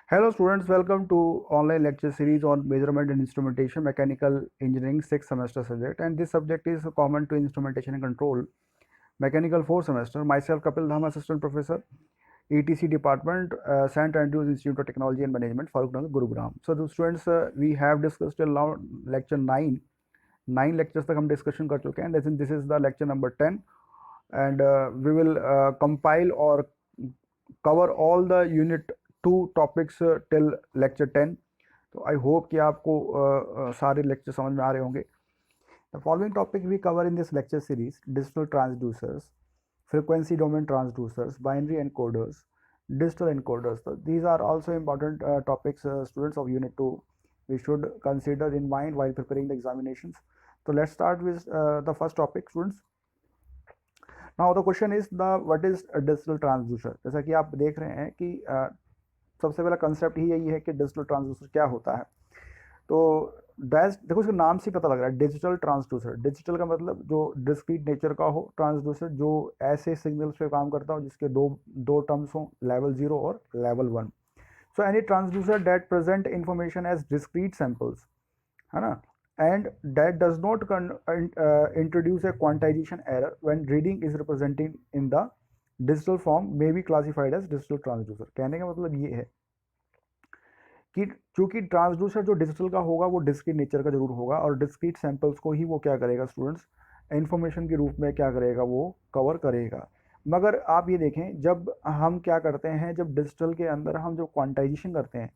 Hello students, welcome to online lecture series on measurement and instrumentation, mechanical engineering 6th semester subject, and this subject is common to instrumentation and control, mechanical 4th semester. Myself Kapil Dham, assistant professor, ETC department, St. Andrews Institute of Technology and Management, Farooqnagar, Gurugram. So the students, we have discussed till now lecture 9. 9 lectures तक हम discussion कर चुके हैं. This is the lecture number 10, and we will compile or cover all the unit 2 topics till lecture 10. तो I hope कि आपको सारे lecture समझ में आ रहे होंगे. The following topic we cover in this lecture series: digital transducers, frequency domain transducers, binary encoders, digital encoders. So these are also important topics, students of unit 2, we should consider in mind while preparing the examinations. So let's start with the first topic, students. Now the question is what is a digital transducer. जैसा कि आप देख रहे हैं कि सबसे पहला concept ही यही है कि डिजिटल ट्रांसड्यूसर क्या होता है. तो देखो इसके नाम से पता लग रहा है, डिजिटल ट्रांसड्यूसर. डिजिटल का मतलब जो डिस्क्रीट नेचर का हो, ट्रांसड्यूसर जो ऐसे सिग्नल्स पे काम करता हो जिसके दो टर्म्स हो, लेवल 0 और level 1. So any transducer that present information as discrete samples, है ना, and that does not introduce a quantisation error when reading is represented in the digital form may be classified as digital transducer. कहने का मतलब ये है कि चूंकि transducer जो डिजिटल का होगा वो डिस्क्रीट नेचर का जरूर होगा, और डिस्क्रीट सैंपल्स को ही वो क्या करेगा स्टूडेंट्स, इन्फॉर्मेशन के रूप में क्या करेगा, वो कवर करेगा. मगर आप ये देखें, जब हम क्या करते हैं, जब डिजिटल के अंदर हम जो क्वांटाइजेशन करते हैं,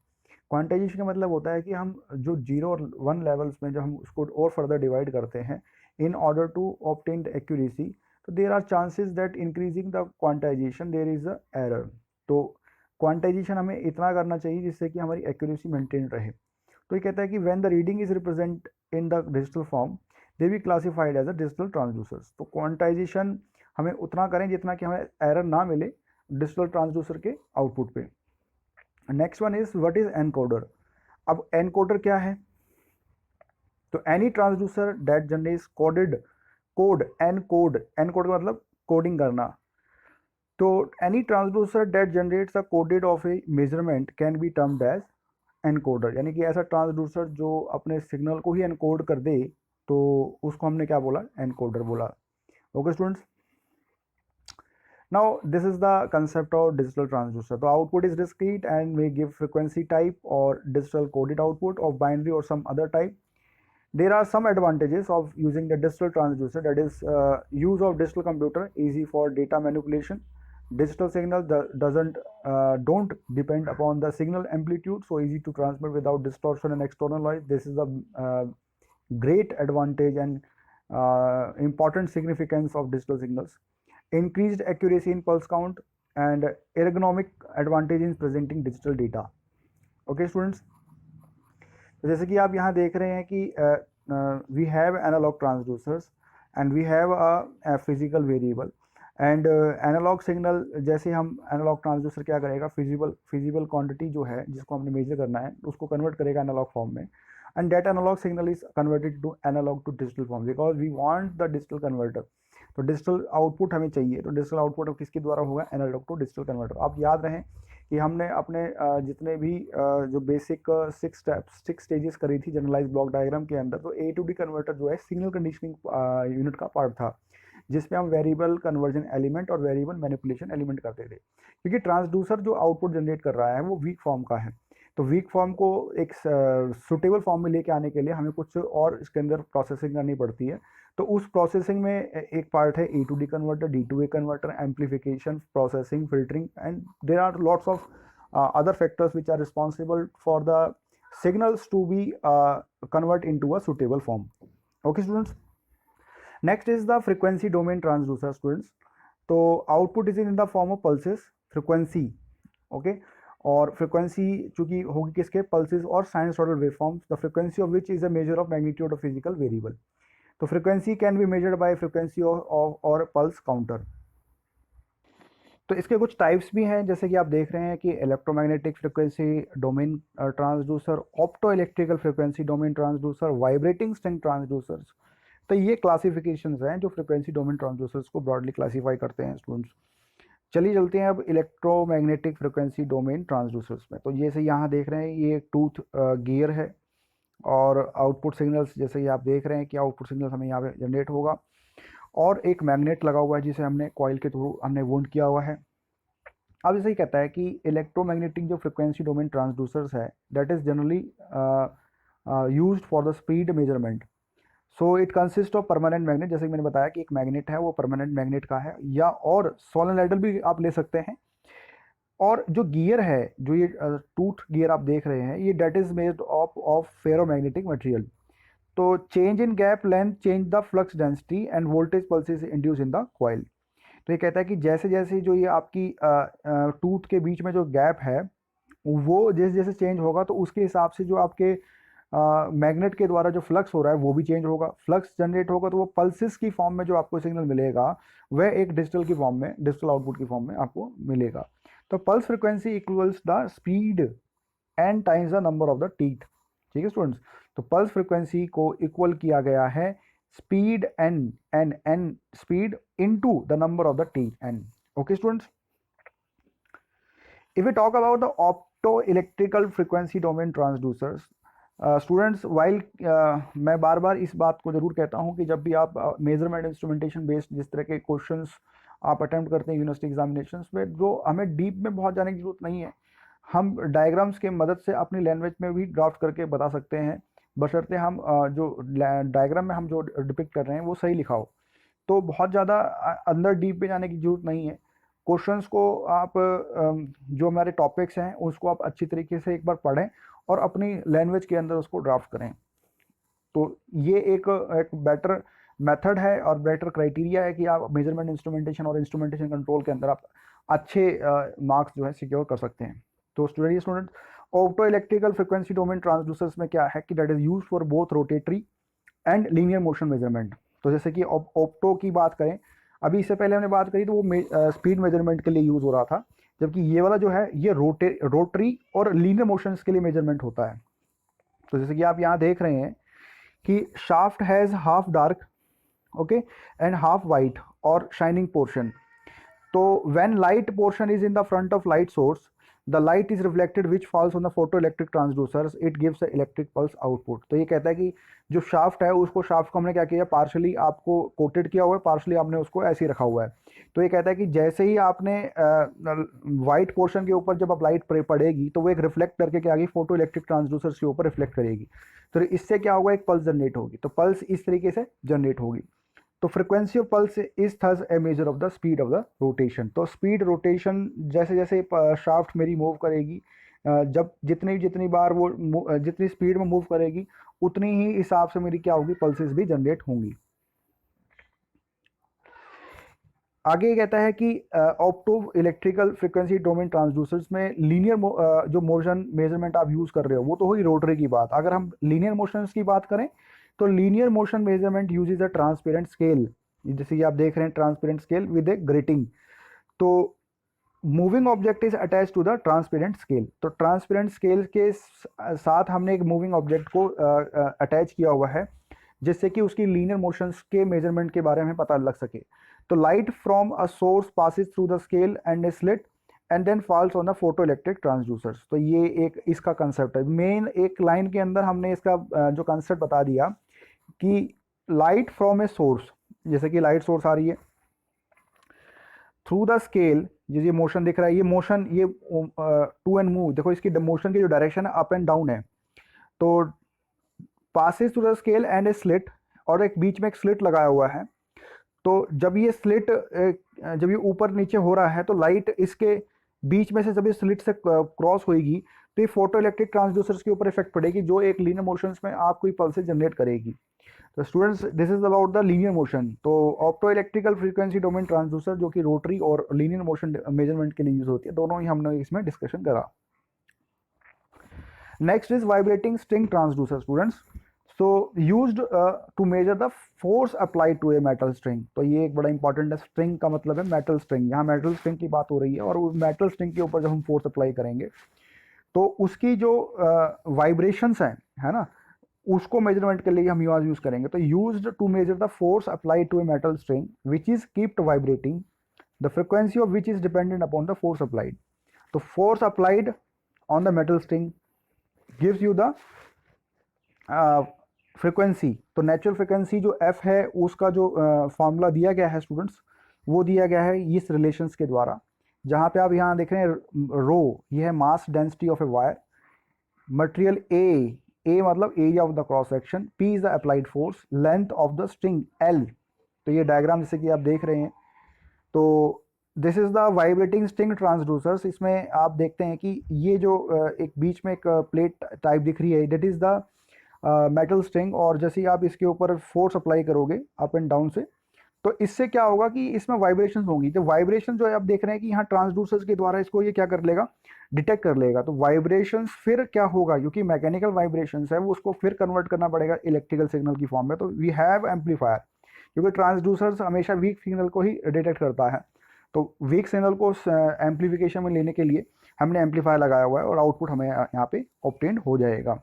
क्वांटाइजेशन का मतलब होता है कि हम जो 0 और 1 लेवल्स में जब हम उसको और फर्दर डिवाइड करते हैं in order to obtain accuracy, तो there are chances that increasing the quantization there is a error. तो क्वांटाइजेशन हमें इतना करना चाहिए जिससे कि हमारी एक्यूरेसी मेंटेन रहे. तो ये कहता है कि when the reading is represent in the digital form they be classified as a digital transducers. तो क्वांटाइजेशन हमें उतना करें जितना कि हमें एरर ना मिले डिजिटल ट्रांसड्यूसर के आउटपुट पे. Next one is what is encoder. अब एनकोडर क्या है? तो any transducer that generates code encode का मतलब कोडिंग करना. तो any transducer that generates a coded of a measurement can be termed as encoder. यानी कि ऐसा ट्रांसड्यूसर जो अपने सिग्नल को ही एनकोड कर दे, तो उसको हमने क्या बोला, एनकोडर बोला. Okay students, now this is the concept of digital transducer. तो output is discrete and may give frequency type or digital coded output of binary or some other type. There are some advantages of using the digital transducer, that is use of digital computer, easy for data manipulation. Digital signal don't depend upon the signal amplitude, so easy to transmit without distortion and external noise. This is the great advantage and important significance of digital signals. Increased accuracy in pulse count and ergonomic advantage in presenting digital data. Okay students, तो जैसे कि आप यहाँ देख रहे हैं कि we have analogue transducers and we have a physical variable. And analogue signal, जैसे हम एनालॉग ट्रांसड्यूसर क्या करेगा, फिजिबल क्वांटिटी जो है जिसको हमने मेजर करना है उसको कन्वर्ट करेगा एनालॉग फॉर्म में, and that analogue signal is converted to analogue to digital form because we want the digital converter. तो डिजिटल आउटपुट हमें चाहिए, तो डिजिटल आउटपुट किसके द्वारा होगा, एनालॉग टू डिजिटल कन्वर्टर. आप याद रहें कि हमने अपने जितने भी जो बेसिक 6 स्टेजेस करी थी जनरलाइज ब्लॉक डायग्राम के अंदर, तो ए टू डी कन्वर्टर जो है सिग्नल कंडीशनिंग यूनिट का पार्ट था, जिसमें हम वेरिएबल कन्वर्जन एलिमेंट और वेरिएबल मैनिपुलेशन एलिमेंट करते थे. क्योंकि ट्रांसड्यूसर जो आउटपुट जनरेट कर रहा है वो वीक फॉर्म का है, तो वीक फॉर्म को एक सुटेबल फॉर्म में लेके आने के लिए हमें कुछ और इसके अंदर प्रोसेसिंग करनी पड़ती है. तो उस प्रोसेसिंग में एक पार्ट है A to D converter, D to A converter, amplification, processing, filtering, and there are lots of other factors which are responsible for the signals to be convert into a suitable form. Okay students, next is the frequency domain transducer students. तो output is in the form of pulses, frequency. Okay, और frequency चूंकि होगी किसके, pulses और sinusoidal waveforms, the frequency of which is a measure of magnitude of physical variable. तो frequency can be measured by frequency or pulse counter. तो इसके कुछ types भी हैं, जैसे कि आप देख रहे हैं कि electromagnetic frequency domain transducer, opto electrical frequency domain transducer, vibrating string transducers. तो ये क्लासिफिकेशंस हैं जो फ्रिक्वेंसी डोमेन ट्रांसड्यूसर्स को ब्रॉडली क्लासीफाई करते हैं स्टूडेंट्स. चलिए चलते हैं अब इलेक्ट्रोमैग्नेटिक फ्रिक्वेंसी डोमेन ट्रांसड्यूसर्स में। तो जैसे यहाँ देख रहे हैं ये टूथ गियर है और आउटपुट सिग्नल्स जैसे ये आप देख रहे हैं कि आउटपुट सिग्नल्स हमें यहाँ पे जनरेट होगा और एक मैग्नेट लगा हुआ है जिसे हमने कॉइल के थ्रू हमने वुंड किया हुआ है। अब जैसे ही कहता है कि इलेक्ट्रोमैग्नेटिक जो फ्रिक्वेंसी डोमेन ट्रांसड्यूसर्स है that is generally used for the speed measurement. So it consist of permanent magnet, जैसे कि मैंने बताया कि एक मैग्नेट है वो परमानेंट मैग्नेट का है, या और सोलेनॉइडल भी आप ले सकते हैं। और जो गियर है, जो ये टूथ गियर आप देख रहे हैं, ये date is made of ferromagnetic material. तो change in gap length change the flux density and voltage pulses induce in the coil. तो ये कहता है कि जैसे जैसे जो ये आपकी टूथ के बीच में जो गैप है वो जैसे जैसे चेंज होगा तो उसके हिसाब से जो आपके मैग्नेट के द्वारा जो फ्लक्स हो रहा है वो भी चेंज होगा। फ्लक्स जनरेट होगा तो वो पल्सेस की फॉर्म में जो आपको सिग्नल मिलेगा वह एक डिजिटल की फॉर्म में, डिजिटल आउटपुट की फॉर्म में आपको मिलेगा। तो pulse frequency equals the speed N times the number of the teeth. ठीक है स्टूडेंट्स, तो पल्स फ्रिक्वेंसी को इक्वल किया गया है speed N speed into the number of the teeth N. Okay students, if we talk about the optoelectrical frequency domain transducers, students while मैं बार बार इस बात को ज़रूर कहता हूँ कि जब भी आप मेजरमेंट इंस्ट्रूमेंटेशन बेस्ड जिस तरह के क्वेश्चंस आप अटेम्प्ट करते हैं यूनिवर्सिटी एग्जामिनेशंस में, जो हमें डीप में बहुत जाने की जरूरत नहीं है, हम डायग्राम्स के मदद से अपनी लैंग्वेज में भी ड्राफ्ट करके बता सकते हैं, बशर्ते हम जो डायग्राम में हम जो डिपिक्ट कर रहे हैं वो सही लिखा हो। तो बहुत ज़्यादा अंदर डीप में जाने की जरूरत नहीं है। क्वेश्चंस को आप जो हमारे टॉपिक्स हैं उसको आप अच्छी तरीके से एक बार पढ़ें और अपनी लैंग्वेज के अंदर उसको ड्राफ्ट करें। तो ये एक बेटर मेथड है और बेटर क्राइटेरिया है कि आप मेजरमेंट इंस्ट्रूमेंटेशन और इंस्ट्रूमेंटेशन कंट्रोल के अंदर आप अच्छे मार्क्स जो है सिक्योर कर सकते हैं। तो student opto electrical frequency domain transducers में क्या है कि that is used for both rotary and linear motion measurement. तो जैसे कि ऑप्टो की बात करें, अभी इससे पहले हमने बात करी तो वो स्पीड मेजरमेंट के लिए यूज़ हो रहा था, जबकि ये वाला जो है ये रोटरी और लीनियर मोशंस के लिए मेजरमेंट होता है। तो जैसे कि आप यहाँ देख रहे हैं कि shaft has half dark okay and half white और शाइनिंग पोर्शन। तो when light portion is in the front of light source the light is reflected which falls on the photo electric transducers it gives electric pulse output. तो ये कहता है कि जो shaft है उसको शाफ्ट को हमने क्या किया, पार्शली आपको कोटेड किया हुआ है, पार्शली आपने उसको ऐसे ही रखा हुआ है। तो ये कहता है कि जैसे ही आपने वाइट पोर्शन के ऊपर जब आप लाइट पड़ेगी तो वो एक रिफ्लेक्ट करके क्या आएगी, फोटो इलेक्ट्रिक ट्रांसड्यूसर्स के ऊपर रिफ्लेक्ट करेगी। तो इससे क्या होगा, एक पल्स जनरेट होगी। तो पल्स इस तरीके से जनरेट होगी। तो frequency of pulse is thus A measure of the speed of the rotation. तो स्पीड रोटेशन जैसे जैसे शाफ्ट मेरी मूव करेगी, जब जितनी बार वो जितनी स्पीड में मूव करेगी उतनी ही हिसाब से मेरी क्या होगी, पल्सेस भी जनरेट होंगी। आगे कहता है कि opto electrical frequency domain transducers में लीनियर जो मोशन मेजरमेंट आप यूज़ कर रहे हो वो तो हुई रोटरी की बात। अगर हम लीनियर मोशंस की बात करें तो linear motion measurement uses a transparent scale, जैसे कि आप देख रहे हैं transparent scale with a grating. तो moving object is attach to the transparent scale. तो ट्रांसपेरेंट स्केल के साथ हमने एक मूविंग ऑब्जेक्ट को अटैच किया हुआ है जिससे कि उसकी लीनियर मोशंस के मेजरमेंट के बारे में पता लग सके। तो light from a source passes through the scale and a slit and then falls on the photo electric transducers. तो ये एक इसका कंसेप्ट है। मेन एक लाइन के अंदर हमने इसका जो कंसेप्ट बता दिया कि लाइट फ्रॉम ए सोर्स, जैसे कि लाइट सोर्स आ रही है थ्रू द स्केल, ये मोशन दिख रहा है, ये मोशन ये टू एंड मूव, देखो इसकी मोशन की जो डायरेक्शन है अप एंड डाउन है। तो passes through the scale and a slit, और एक बीच में एक स्लिट लगाया हुआ है। तो जब ये स्लिट जब ये ऊपर नीचे हो रहा है तो लाइट इसके बीच में से जब ये स्लिट से क्रॉस होएगी तो ये फोटो इलेक्ट्रिक ट्रांसड्यूसर्स के ऊपर इफेक्ट पड़ेगी जो एक लीनियर मोशंस में आपको ये पल्सेस जनरेट करेगी। तो students this is about the linear motion. तो opto electrical frequency domain transducer जो कि रोटरी और लीनियर मोशन मेजरमेंट के लिए यूज होती है, दोनों ही हमने इसमें डिस्कशन करा। Next is vibrating string transducer students. So used to measure the force applied to a metal string. तो ये एक बड़ा इंपॉर्टेंट है, स्ट्रिंग का मतलब है मेटल स्ट्रिंग। यहाँ मेटल स्ट्रिंग की बात हो रही है और मेटल स्ट्रिंग के ऊपर जब हम फोर्स अप्लाई करेंगे तो उसकी जो वाइब्रेशंस हैं, है ना, उसको मेजरमेंट के लिए हम यूज करेंगे। तो used to measure the force applied to a metal string which is keeped vibrating the frequency of which is dependent upon the force applied. तो force applied on the metal string gives you the frequency. तो natural frequency जो F है उसका जो formula दिया गया है students, वो दिया गया है इस रिलेशंस के द्वारा, जहाँ पे आप यहाँ देख रहे हैं रो, ये है mass density of a wire, material A मतलब area of the cross section, P is the applied force, length of the string L. तो ये डायग्राम जैसे कि आप देख रहे हैं, तो this is the vibrating string transducers. इसमें आप देखते हैं कि ये जो एक बीच में एक प्लेट टाइप दिख रही है, that is the metal string, और जैसे ही आप इसके ऊपर फोर्स अप्लाई करोगे अप एंड डाउन से, तो इससे क्या होगा कि इसमें वाइब्रेशन होंगी। तो वाइब्रेशन जो है आप देख रहे हैं कि यहाँ ट्रांसड्यूसर्स के द्वारा इसको ये क्या कर लेगा, डिटेक्ट कर लेगा। तो वाइब्रेशंस फिर क्या होगा, क्योंकि मैकेनिकल वाइब्रेशंस है वो उसको फिर कन्वर्ट करना पड़ेगा इलेक्ट्रिकल सिग्नल की फॉर्म में। तो वी हैव एम्पलीफायर, क्योंकि ट्रांसड्यूसर्स हमेशा वीक सिग्नल को ही डिटेक्ट करता है। तो वीक सिग्नल को एम्पलीफिकेशन में लेने के लिए हमने एम्पलीफायर लगाया हुआ है और आउटपुट हमें यहाँ पे ऑब्टेन हो जाएगा।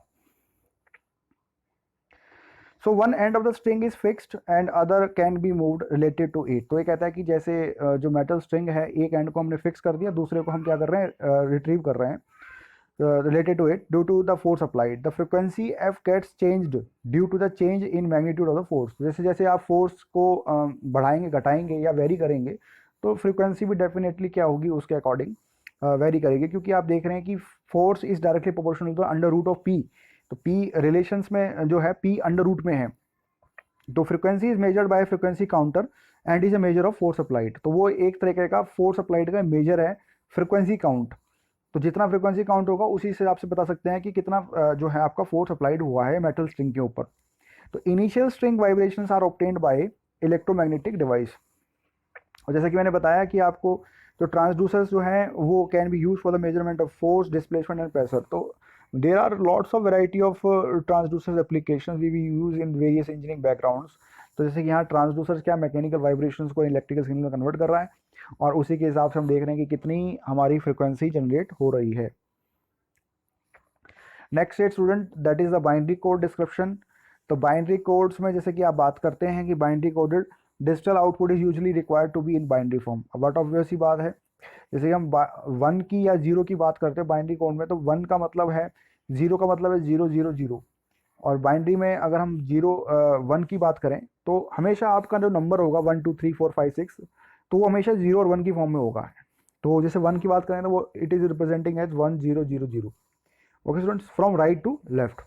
So one end of the string is fixed and other can be moved related to it. तो ये कहता है कि जैसे जो मेटल स्ट्रिंग है, एक एंड को हमने फिक्स कर दिया, दूसरे को हम क्या कर रहे हैं, रिट्रीव कर रहे हैं related to it due to the force applied. The frequency f gets changed due to the change in magnitude of the force. जैसे जैसे आप फोर्स को बढ़ाएंगे, घटाएंगे या वेरी करेंगे, तो फ्रीक्वेंसी भी डेफिनेटली क्या होगी उसके अकॉर्डिंग वेरी करेगी, क्योंकि आप देख रहे हैं कि force is directly proportional to under root of P. तो पी रिलेशंस में जो है पी अंडर रूट में है, तो frequency is measured by frequency counter and is a measure of force applied. तो वो एक तरीके का फोर्स अप्लाइड का मेजर है फ्रीक्वेंसी काउंट। तो जितना फ्रीक्वेंसी काउंट होगा उसी से आपसे बता सकते हैं कि कितना जो है आपका फोर्स अप्लाइड हुआ है मेटल स्ट्रिंग के ऊपर। तो initial string vibrations are obtained by electromagnetic device. और जैसा कि मैंने बताया कि आपको जो ट्रांसड्यूसर्स जो हैं वो can be use for the measurement of force, displacement and pressure. तो there are lots of variety of transducers applications we use in various engineering backgrounds. तो जैसे कि यहाँ ट्रांसड्यूसर्स क्या मैकेनिकल वाइब्रेशंस को इलेक्ट्रिकल सिग्नल में कन्वर्ट कर रहा है, और उसी के हिसाब से हम देख रहे हैं कि कितनी हमारी फ्रिक्वेंसी जनरेट हो रही है। नेक्स्ट है student, that is the binary code description. तो बाइनरी कोड्स में जैसे कि आप बात करते हैं कि binary coded digital output is usually required to be in binary form. But obvious ही बात है, जैसे हम 1 की या 0 की बात करते हैं बाइनरी कोड में, तो 1 का मतलब है 0 का मतलब है 0 0 0, और बाइनरी में अगर हम 1 की बात करें तो हमेशा आपका जो नंबर होगा 1 2 3 4 5 6, तो वो हमेशा 0 और 1 की फॉर्म में होगा। तो जैसे 1 की बात करें तो वो it is representing as 1 0 0 0। Okay students, from right to left.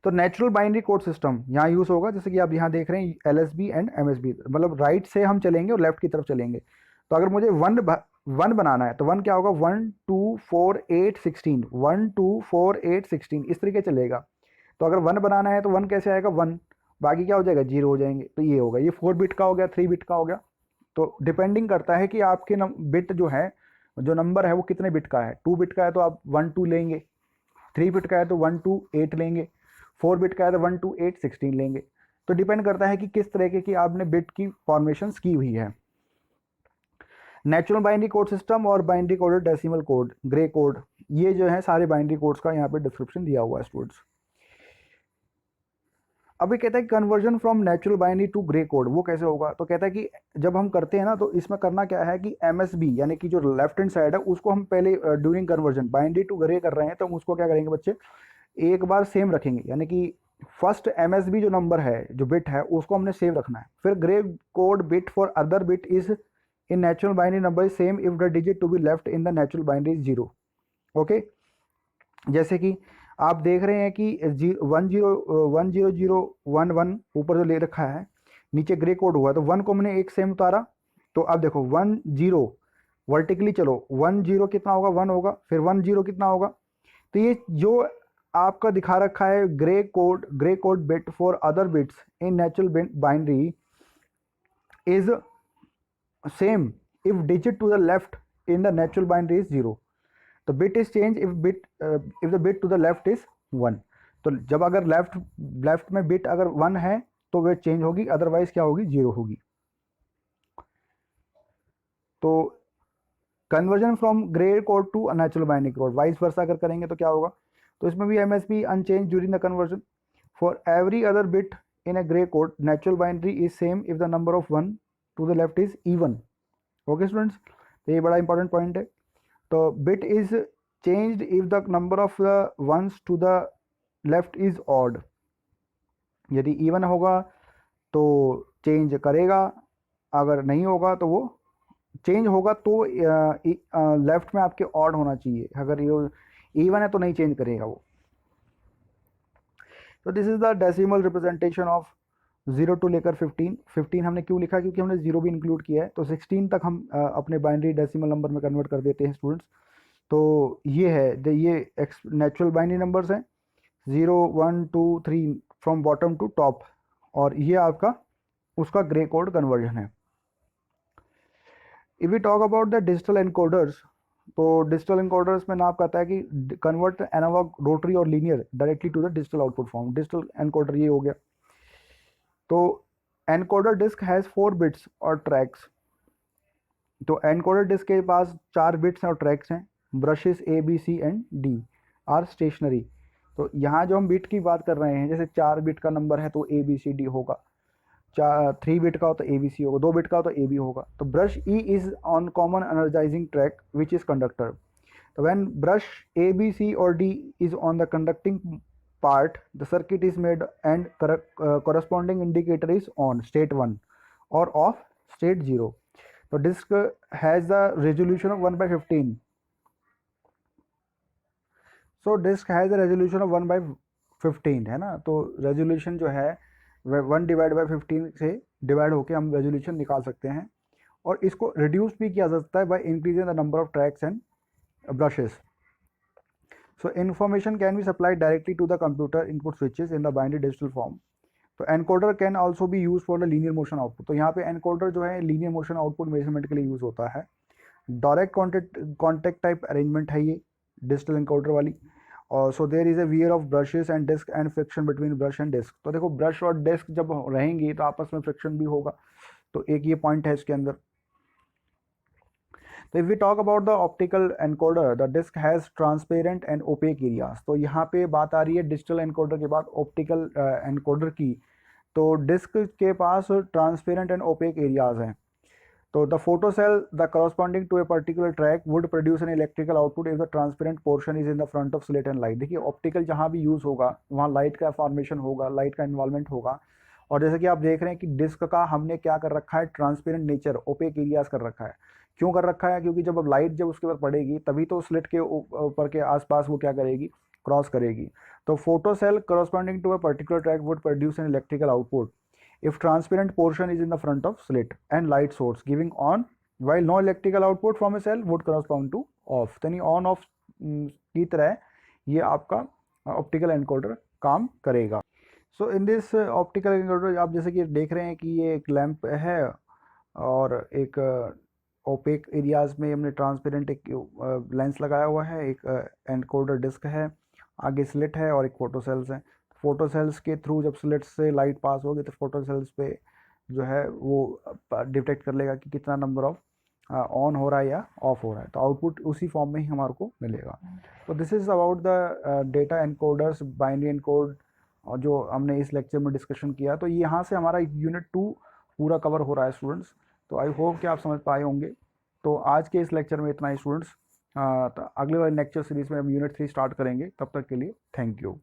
तो नेचुरल बाइनरी कोड सिस्टम यहाँ यूज होगा, जैसे कि आप यहाँ देख रहे हैं LSB एंड MSB, मतलब राइट से हम चलेंगे और लेफ्ट की तरफ चलेंगे। तो अगर मुझे 1 बनाना है तो 1 क्या होगा, 1 2 4 8 16, 1 2 4 8 16 इस तरीके चलेगा। तो अगर 1 बनाना है तो 1 कैसे आएगा, 1, बाकी क्या हो जाएगा 0 हो जाएंगे। तो ये होगा, ये 4 बिट का हो गया, 3 बिट का हो गया। तो डिपेंडिंग करता है कि आपके बिट जो है, जो नंबर है वो कितने बिट का है। 2 बिट का है तो आप 1 2 लेंगे, 3 बिट का है तो 1 2 8 लेंगे, 4 बिट का है तो 1 2 8 16 लेंगे। तो डिपेंड करता है कि किस तरीके की आपने बिट की फॉर्मेशन की हुई है। नेचुरल बाइनरी कोड सिस्टम और binary coded decimal code, grey code, ये जो है सारे बाइनरी कोड्स का यहाँ पे डिस्क्रिप्शन दिया हुआ है स्टूडेंट्स। अभी कहता है conversion from natural binary to Gray code, वो कैसे होगा। तो कहता है कि जब हम करते हैं ना, तो इसमें करना क्या है कि MSB यानी कि जो लेफ्ट हैंड साइड है उसको हम पहले during conversion binary to Gray कर रहे हैं, तो हम उसको क्या करेंगे बच्चे, एक बार सेम रखेंगे, यानी कि फर्स्ट MSB जो नंबर है, जो बिट है, उसको हमने सेव रखना है। फिर Gray code bit for other bit is in natural binary number is same if the digit to be left in the natural binary is 0। Okay, जैसे कि आप देख रहे हैं कि 10011 ऊपर जो ले रखा है, नीचे ग्रे कोड हुआ, तो 1 को हमने एक सेम उतारा। तो अब देखो 1 0 वर्टिकली चलो, 1 0 कितना होगा, 1 होगा, फिर 1 0 कितना होगा। तो ये जो आपका दिखा रखा है Gray code bit for other bits in natural binary is same if digit to the left in the natural binary is 0। तो bit is change if the bit to the left is 1। तो जब अगर left में bit अगर 1 है तो वह change होगी, अदरवाइज क्या होगी, 0 होगी। तो conversion from Gray code to natural binary code, vice versa अगर करेंगे तो क्या होगा। तो इसमें भी MSB unchange during the conversion for every other bit in a Gray code natural binary is same if the number of 1 to the left is even. Okay students, तो ये बड़ा इंपॉर्टेंट पॉइंट है। तो bit is changed if the number of the ones to the left is odd. यदि even होगा तो change करेगा, अगर नहीं होगा तो वो चेंज होगा तो लेफ्ट में आपके ऑड होना चाहिए, अगर ये इवन है तो नहीं चेंज करेगा वो। तो this is the decimal representation of 0 to लेकर 15 हमने क्यों लिखा, क्योंकि हमने 0 भी इंक्लूड किया है, तो 16 तक हम अपने बाइनरी डेसिमल नंबर में कन्वर्ट कर देते हैं स्टूडेंट्स। तो ये है ये नेचुरल बाइनरी नंबर्स हैं 0 1 2 3 फ्रॉम बॉटम टू टॉप, और ये आपका उसका ग्रे कोड कन्वर्जन है। If we talk about the digital encoders, तो डिजिटल एनकोडर्स में नाम कहता है कि कन्वर्ट एनालॉग, रोटरी और linear directly to the digital output form. Digital encoder ये हो गया। तो एनकोडर डिस्क हैज़ 4 बिट्स और ट्रैक्स। तो एनकोडर डिस्क के पास 4 बिट्स और ट्रैक्स हैं। Brushes A B C and D are stationary. तो यहाँ जो हम बिट की बात कर रहे हैं, जैसे 4 बिट का नंबर है तो ए बी सी डी होगा, 3 बिट का हो तो ए बी सी होगा, 2 बिट का हो तो ए बी होगा। तो brush E is on common energising track which is conductor. तो when brush A B C और D is on the conducting part, the circuit is made and corresponding indicator is on state 1 or off state 0. So disk has the resolution of 1 by 15. So disk has a resolution of 1 by 15 है ना। तो resolution जो है वह 1 divide by 15 से divide होकर हम resolution निकाल सकते हैं, और इसको रिड्यूस भी किया जा सकता है by increasing the number of tracks and brushes. So information can be supplied directly to the computer input switches in the binary digital form. तो encoder can also be used for the linear motion output. तो यहाँ पे encoder जो है linear motion output measurement के लिए use होता है। Direct contact type arrangement है ये digital encoder वाली। और so there is a wear of brushes and disk and friction between brush and disk. तो देखो brush और disk जब रहेंगी तो आपस में friction भी होगा, तो एक ये point है इसके अंदर। तो if we talk about the optical encoder, the disc has transparent and opaque areas. तो यहाँ पे बात आ रही है डिजिटल एनकोडर के बाद ऑप्टिकल एनकोडर की। तो डिस्क के पास ट्रांसपेरेंट एंड ओपेक एरियाज हैं। तो the photo cell the corresponding to a particular track would produce an electrical output if the transparent portion is in the front of slit and light. देखिए optical जहाँ भी use होगा वहाँ light का formation होगा, light का involvement होगा। और जैसे कि आप देख रहे हैं कि डिस्क का हमने क्या कर रखा है, ट्रांसपेरेंट नेचर, ओपेक एरियाज कर रखा है। क्यों कर रखा है, क्योंकि जब अब लाइट जब उसके ऊपर पड़ेगी तभी तो स्लिट के ऊपर के आसपास वो क्या करेगी, क्रॉस करेगी। तो photo cell corresponding to a particular track would produce an electrical output if transparent portion is in the front of slit and light source giving on, while no electrical output from a cell would correspond to off। यानी on off की तरह ये आपका optical encoder काम करेगा। सो in this optical encoder आप जैसे कि देख रहे हैं कि ये एक लैंप है और एक ओपेक एरियाज में हमने ट्रांसपेरेंट एक लेंस लगाया हुआ है, एक एनकोडर डिस्क है, आगे स्लिट है और एक फोटो सेल्स है। फोटो सेल्स के थ्रू जब स्लिट से लाइट पास होगी तो फोटो सेल्स पे जो है वो डिटेक्ट कर लेगा कि कितना नंबर ऑफ ऑन हो रहा है या ऑफ हो रहा है, तो आउटपुट उसी फॉर्म में ही हमारे को मिलेगा। तो this is about the data encoders, binary encode, और जो हमने इस लेक्चर में डिस्कशन किया। तो यहाँ से हमारा यूनिट 2 पूरा कवर हो रहा है स्टूडेंट्स। तो आई होप कि आप समझ पाए होंगे। तो आज के इस लेक्चर में इतना ही स्टूडेंट्स। तो अगले वाले लेक्चर सीरीज़ में हम यूनिट 3 स्टार्ट करेंगे। तब तक के लिए थैंक यू।